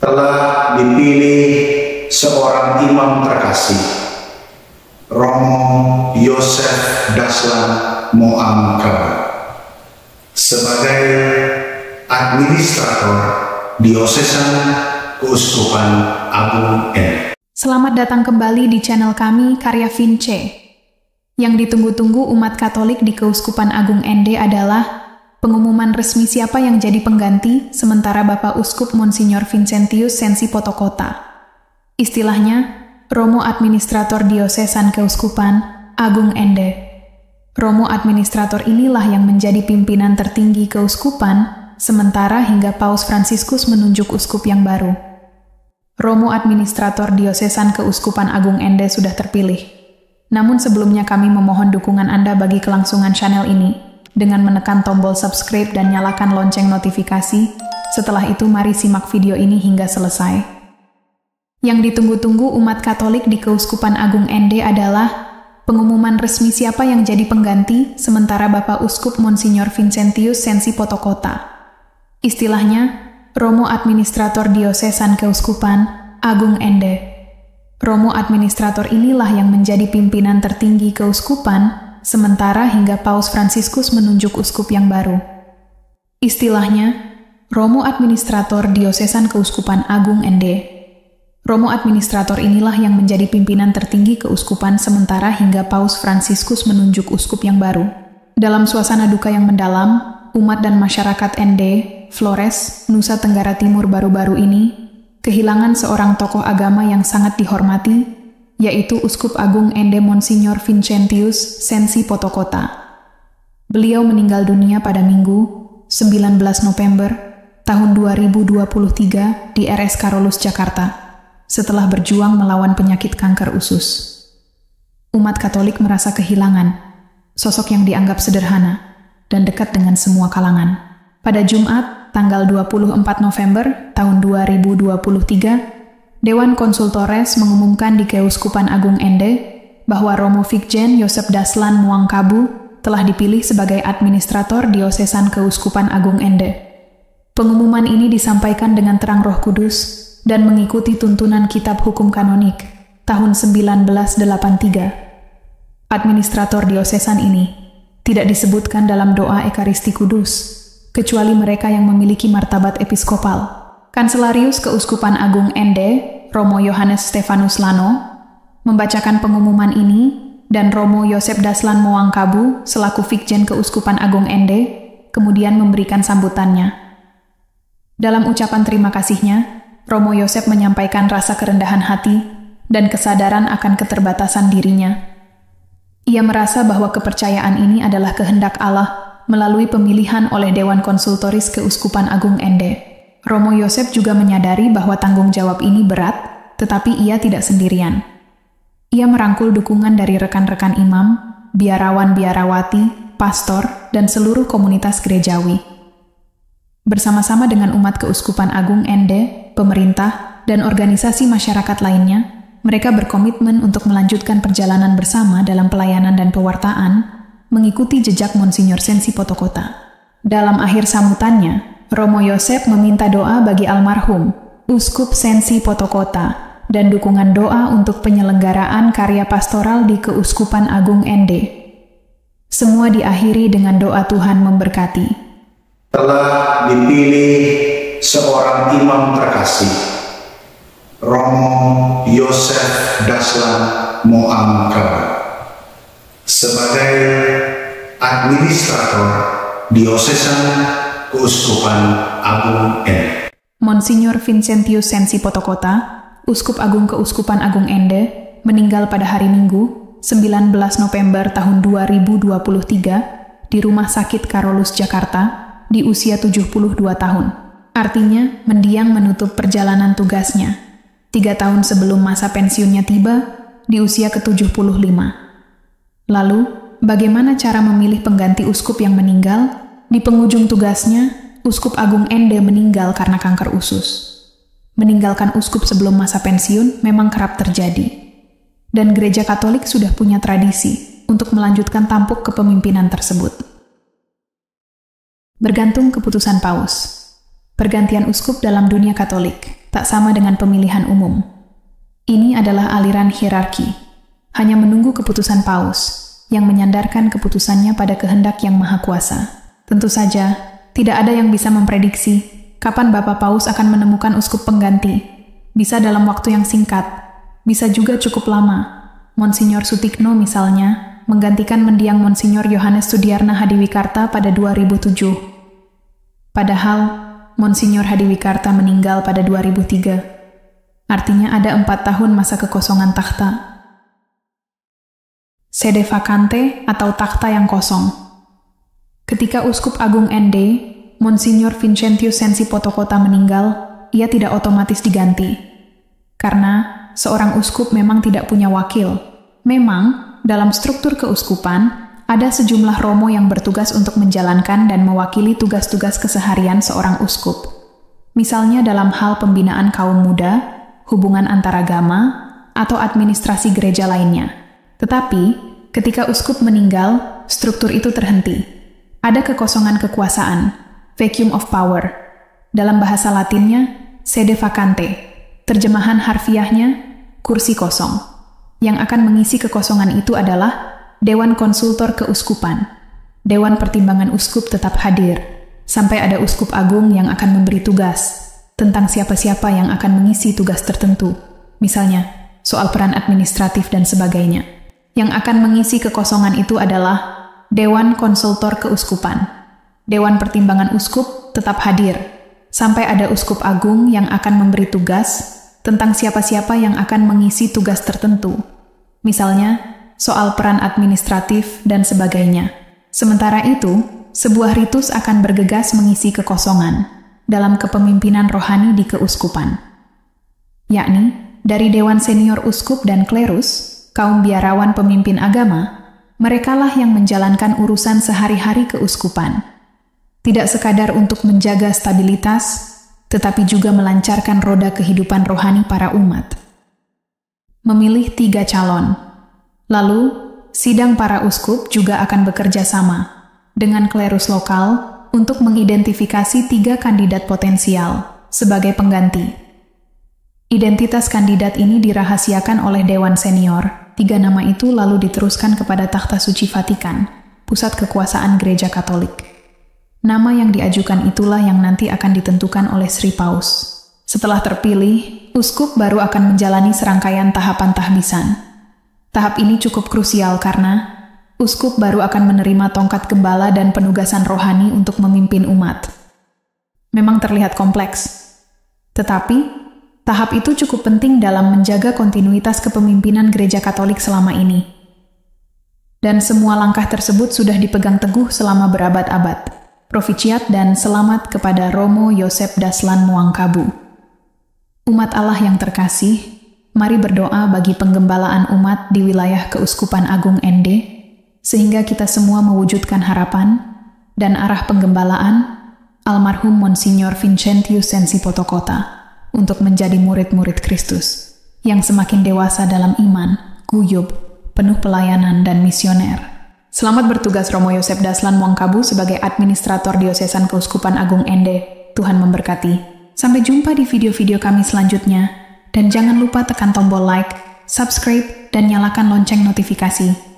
telah dipilih seorang imam terkasih, Romo Yosef Daslan Moangkabu, sebagai administrator Diosesan Keuskupan Agung Ende. Selamat datang kembali di channel kami, Karya Vince. Yang ditunggu-tunggu umat Katolik di Keuskupan Agung Ende adalah pengumuman resmi siapa yang jadi pengganti sementara Bapak Uskup Monsignor Vincentius Sensi Potokota. Istilahnya, Romo Administrator Diosesan Keuskupan Agung Ende. Romo Administrator inilah yang menjadi pimpinan tertinggi keuskupan, sementara hingga Paus Fransiskus menunjuk uskup yang baru. Romo Administrator Diosesan Keuskupan Agung Ende sudah terpilih. Namun sebelumnya kami memohon dukungan Anda bagi kelangsungan channel ini dengan menekan tombol subscribe dan nyalakan lonceng notifikasi. Setelah itu mari simak video ini hingga selesai. Yang ditunggu-tunggu umat Katolik di Keuskupan Agung Ende adalah pengumuman resmi siapa yang jadi pengganti sementara Bapak Uskup Monsignor Vincentius Sensi Potokota. Istilahnya, Romo Administrator Diosesan Keuskupan Agung Ende. Romo Administrator inilah yang menjadi pimpinan tertinggi keuskupan, sementara hingga Paus Fransiskus menunjuk uskup yang baru. Istilahnya, Romo Administrator Diosesan Keuskupan Agung Ende. Romo Administrator inilah yang menjadi pimpinan tertinggi keuskupan sementara hingga Paus Fransiskus menunjuk uskup yang baru. Dalam suasana duka yang mendalam, umat dan masyarakat Ende, Flores, Nusa Tenggara Timur baru-baru ini kehilangan seorang tokoh agama yang sangat dihormati, yaitu Uskup Agung Ende Monsignor Vincentius Sensi Potokota. Beliau meninggal dunia pada Minggu, 19 November tahun 2023 di RS Karolus, Jakarta, setelah berjuang melawan penyakit kanker usus. Umat Katolik merasa kehilangan sosok yang dianggap sederhana dan dekat dengan semua kalangan. Pada Jumat, tanggal 24 November tahun 2023, Dewan Konsultores mengumumkan di Keuskupan Agung Ende bahwa Romo Vikjen Yosef Daslan Moangkabu telah dipilih sebagai Administrator Diosesan Keuskupan Agung Ende. Pengumuman ini disampaikan dengan terang Roh Kudus dan mengikuti tuntunan Kitab Hukum Kanonik tahun 1983. Administrator Diosesan ini tidak disebutkan dalam doa Ekaristi Kudus, kecuali mereka yang memiliki martabat episkopal. Kanselarius Keuskupan Agung Ende, Romo Yohanes Stefanus Lano, membacakan pengumuman ini dan Romo Yosef Daslan Moangkabu selaku Vikjen Keuskupan Agung Ende kemudian memberikan sambutannya. Dalam ucapan terima kasihnya, Romo Yosef menyampaikan rasa kerendahan hati dan kesadaran akan keterbatasan dirinya. Ia merasa bahwa kepercayaan ini adalah kehendak Allah melalui pemilihan oleh Dewan Konsultoris Keuskupan Agung Ende. Romo Yosef juga menyadari bahwa tanggung jawab ini berat, tetapi ia tidak sendirian. Ia merangkul dukungan dari rekan-rekan imam, biarawan-biarawati, pastor, dan seluruh komunitas gerejawi. Bersama-sama dengan umat Keuskupan Agung Ende, pemerintah, dan organisasi masyarakat lainnya, mereka berkomitmen untuk melanjutkan perjalanan bersama dalam pelayanan dan pewartaan, mengikuti jejak Monsignor Sensi Potokota. Dalam akhir sambutannya, Romo Yosef meminta doa bagi almarhum Uskup Sensi Potokota dan dukungan doa untuk penyelenggaraan karya pastoral di Keuskupan Agung Ende. Semua diakhiri dengan doa Tuhan memberkati. Telah dipilih seorang imam terkasih, Romo Yosef Daslan Moangkabu, sebagai Administrator Diosesan Keuskupan Agung Ende. Monsignor Vincentius Sensi Potokota, Uskup Agung Keuskupan Agung Ende, meninggal pada hari Minggu, 19 November tahun 2023 di Rumah Sakit Karolus, Jakarta, di usia 72 tahun. Artinya, mendiang menutup perjalanan tugasnya 3 tahun sebelum masa pensiunnya tiba di usia ke-75. Lalu, bagaimana cara memilih pengganti uskup yang meninggal? Di penghujung tugasnya, Uskup Agung Ende meninggal karena kanker usus. Meninggalkan uskup sebelum masa pensiun memang kerap terjadi. Dan Gereja Katolik sudah punya tradisi untuk melanjutkan tampuk kepemimpinan tersebut. Bergantung keputusan Paus. Pergantian uskup dalam dunia Katolik. tak sama dengan pemilihan umum. Ini adalah aliran hierarki, hanya menunggu keputusan paus, yang menyandarkan keputusannya pada kehendak yang maha kuasa. Tentu saja, tidak ada yang bisa memprediksi kapan Bapak Paus akan menemukan uskup pengganti. Bisa dalam waktu yang singkat, bisa juga cukup lama. Monsinyur Sutikno misalnya, menggantikan mendiang Monsinyur Yohanes Sudiarna Hadiwikarta pada 2007. Padahal, Monsinyur Hadiwikarta meninggal pada 2003. Artinya ada 4 tahun masa kekosongan takhta. Sede vacante atau takhta yang kosong. Ketika Uskup Agung ND, Monsignor Vincentius Sensi Potokota meninggal, ia tidak otomatis diganti. Karena seorang uskup memang tidak punya wakil. Memang, dalam struktur keuskupan, ada sejumlah romo yang bertugas untuk menjalankan dan mewakili tugas-tugas keseharian seorang uskup. Misalnya dalam hal pembinaan kaum muda, hubungan antaragama, atau administrasi gereja lainnya. Tetapi, ketika uskup meninggal, struktur itu terhenti. Ada kekosongan kekuasaan, vacuum of power. Dalam bahasa Latinnya, sede vacante. Terjemahan harfiahnya, kursi kosong. Yang akan mengisi kekosongan itu adalah Dewan Konsultor Keuskupan. Dewan Pertimbangan Uskup tetap hadir, sampai ada uskup agung yang akan memberi tugas tentang siapa-siapa yang akan mengisi tugas tertentu. Misalnya, soal peran administratif dan sebagainya. Yang akan mengisi kekosongan itu adalah Dewan Konsultor Keuskupan. Dewan Pertimbangan Uskup tetap hadir, sampai ada uskup agung yang akan memberi tugas tentang siapa-siapa yang akan mengisi tugas tertentu. Misalnya, soal peran administratif dan sebagainya. Sementara itu, sebuah ritus akan bergegas mengisi kekosongan dalam kepemimpinan rohani di keuskupan. Yakni, dari Dewan Senior Uskup dan Klerus, kaum biarawan pemimpin agama, merekalah yang menjalankan urusan sehari-hari keuskupan. Tidak sekadar untuk menjaga stabilitas, tetapi juga melancarkan roda kehidupan rohani para umat. Memilih 3 calon. Lalu, sidang para uskup juga akan bekerja sama dengan klerus lokal untuk mengidentifikasi 3 kandidat potensial sebagai pengganti. Identitas kandidat ini dirahasiakan oleh Dewan Senior. 3 nama itu lalu diteruskan kepada Takhta Suci Vatikan, pusat kekuasaan Gereja Katolik. Nama yang diajukan itulah yang nanti akan ditentukan oleh Sri Paus. Setelah terpilih, uskup baru akan menjalani serangkaian tahapan tahbisan. Tahap ini cukup krusial karena uskup baru akan menerima tongkat gembala dan penugasan rohani untuk memimpin umat. Memang terlihat kompleks. Tetapi, tahap itu cukup penting dalam menjaga kontinuitas kepemimpinan Gereja Katolik selama ini. Dan semua langkah tersebut sudah dipegang teguh selama berabad-abad. Proficiat dan selamat kepada Romo Yosep Daslan Muangkabu. Umat Allah yang terkasih, mari berdoa bagi penggembalaan umat di wilayah Keuskupan Agung ND, sehingga kita semua mewujudkan harapan dan arah penggembalaan almarhum Monsignor Vincentius Sensi Potokota untuk menjadi murid-murid Kristus yang semakin dewasa dalam iman, guyub, penuh pelayanan dan misioner. Selamat bertugas Romo Yosep Daslan Muangkabu sebagai administrator Diosesan Keuskupan Agung ND. Tuhan memberkati. Sampai jumpa di video-video kami selanjutnya. Dan jangan lupa tekan tombol like, subscribe, dan nyalakan lonceng notifikasi